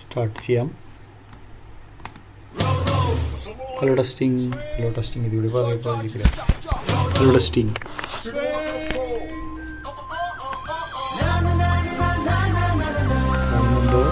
Start ചെയ്യാം. Hello testing, hello testing. ഇതിവിടെ പറഞ്ഞിട്ടില്ല. Hello testing. കാണുന്നുണ്ടോ?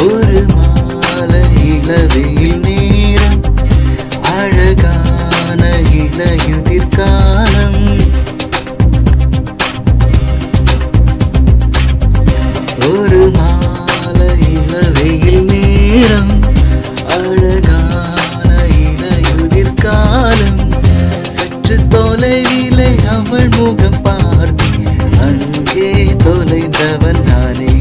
ஒரு மாலை இளவெயில் நேரம், அழகான இளையுதிர் காலம். ஒரு மாலை இளவெயில் நேரம், அழகான இளையுதிர் காலம். சற்று தொலைவிலே அவள் முகம் பார்த்து அங்கே தொலைந்தவன் நானே.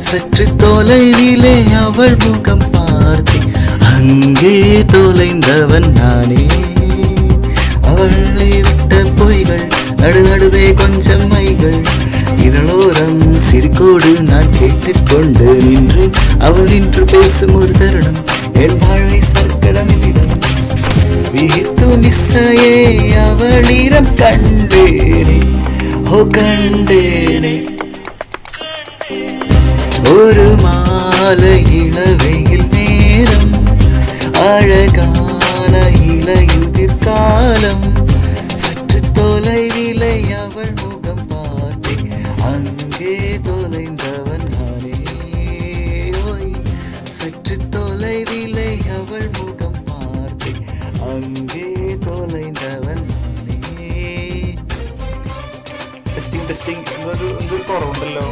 சற்று தொலைவிலே அவள் முகம் பார்த்து அங்கே தொலைந்தவன் நானே. அவளை விட்ட பொய்கள், நடுநடுவே கொஞ்சம் மைகள், இதழோரம் சிரிக்கோடு நான் கேட்டுக்கொண்டு நின்று அவள் நின்று பேசும் ஒரு தருணம் என் வாழ்வை சர்க்கடமிடம். விழித்து மிஸ்ஸையே அவளிடம் கண்டேனே, ஓ கண்டேனே. ஒரு மாலை இளவெயில் நேரம், அழகான இளையுதிர் காலம். சற்று தொலைவிலே அவள் முகம் பார்த்து அங்கே தொலைந்தவன் நானே. ஓய், சற்று தொலைவிலே அவள் முகம் பார்த்து அங்கே தொலைந்தவன் நானே. ടെസ്റ്റിംഗ് ടെസ്റ്റിംഗ് എന്തൊരു കുറവുണ്ടല്ലോ.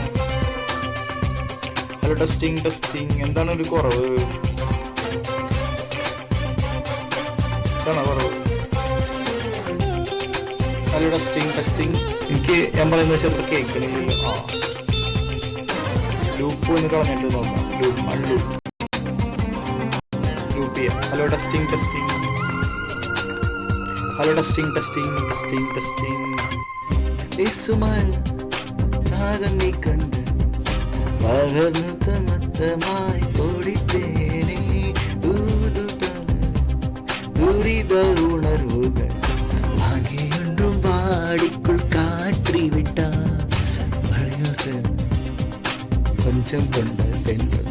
Hello testing testing. എന്താണ് ഒരു കുറവ്? എന്താണ് കുറവ്? Hello testing testing. എനിക്ക് ഞാൻ പറയുന്നത് ചിലപ്പോൾ കേൾക്കുന്നില്ലല്ലോ. ആ, ലൂപ്പ് ഒന്ന് കളഞ്ഞിട്ട് നോക്കാം. ലൂപ്പ് ചെയ്യാം. Hello testing testing. Hello testing testing testing testing. பேசுமாள் தாகம் நீ கண்டு பகர்ந்தமாய் தொடித்தேனே. துரித உணர்வுகள் வாங்கியொன்றும் வாடிக்குள் காற்றி விட்டார். கொஞ்சം കൊണ്ട്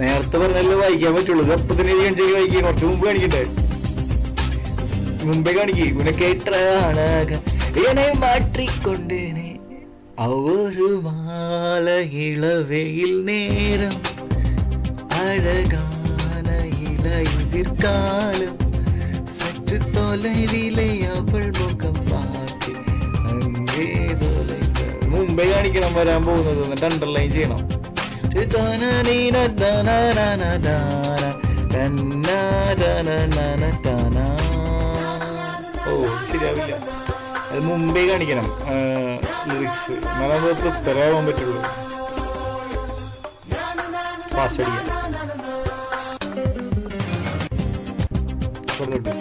നേരത്തെ പറഞ്ഞല്ലേ വായിക്കാൻ പറ്റുള്ളൂ. അപ്പൊ തന്നെ വായിക്കാൻ കുറച്ച് മുമ്പ് കാണിക്കട്ടെ. മുമ്പേ കാണിക്കേ. ഇവനെ கேட்டான என்னை மாற்றிக்கொண்டேனே. ஒரு மாலை இளவெயில் நேரம், அழகான இளையுதிர் காலம். சற்று தொலைவிலே அவள் முகம் பார்த்து அங்கே தொலைந்த. മുമ്പേ കാണിക്കണം വരാൻ പോകുന്നത്. എന്നിട്ട് അണ്ടർലൈൻ ചെയ്യണം. ഓ, ശരിയാവില്ല. അത് മുമ്പേ കാണിക്കണം ലിറിക്സ്. എന്നാലത് പ്രിപ്പയർ ആവാൻ പറ്റുള്ളൂ. ഫാസ്റ്റ് അടിക്കാം.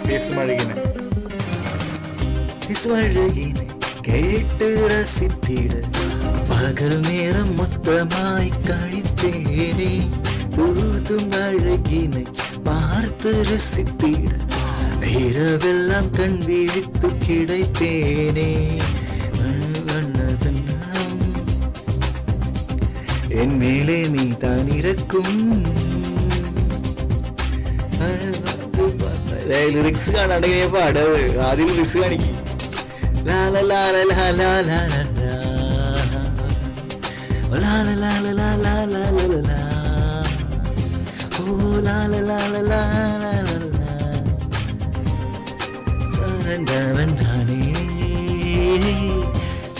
பேசுமழகினை கேட்டு ரசித்திட பகல் நேரம் மொத்தமாய் கழித்தேனே. தூதும் அழகினை பார்த்து ரசித்திட இரவெல்லாம் கண் விழித்து கிடைப்பேனே. என் மேலே நீ தான் இருக்கும். ലിറിക്സ് കാണാണ്ടെങ്കിൽ പാടത്. ആദ്യം ലിറിക്സ് കാണിക്കും.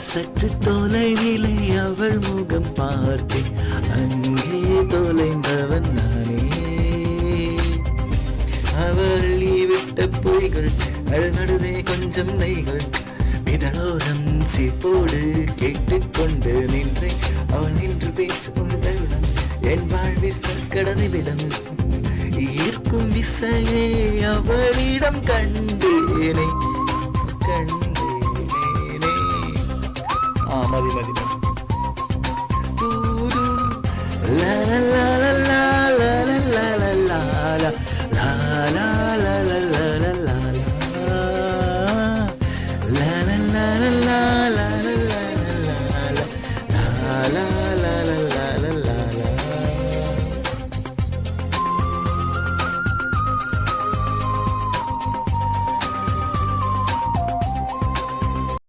சற்று தொலைவிலே அவள் முகம் பார்த்து அங்கே தொலைந்தவன் நானே. அவள் விட்ட பொய்கள், நடுநடுவே கொஞ்சம் நெய்கள், இதழோரம் சிரிப்போடு கேட்டுக்கொண்டு நின்றேன். அவள் நின்று பேசும் தருணம் என் வாழ்வில் சர்க்கடனிவிடம். ஈர்க்கும் விசையை அவளிடம் கண்டேனே. മതി മതി. La la la la la la la la la la la la la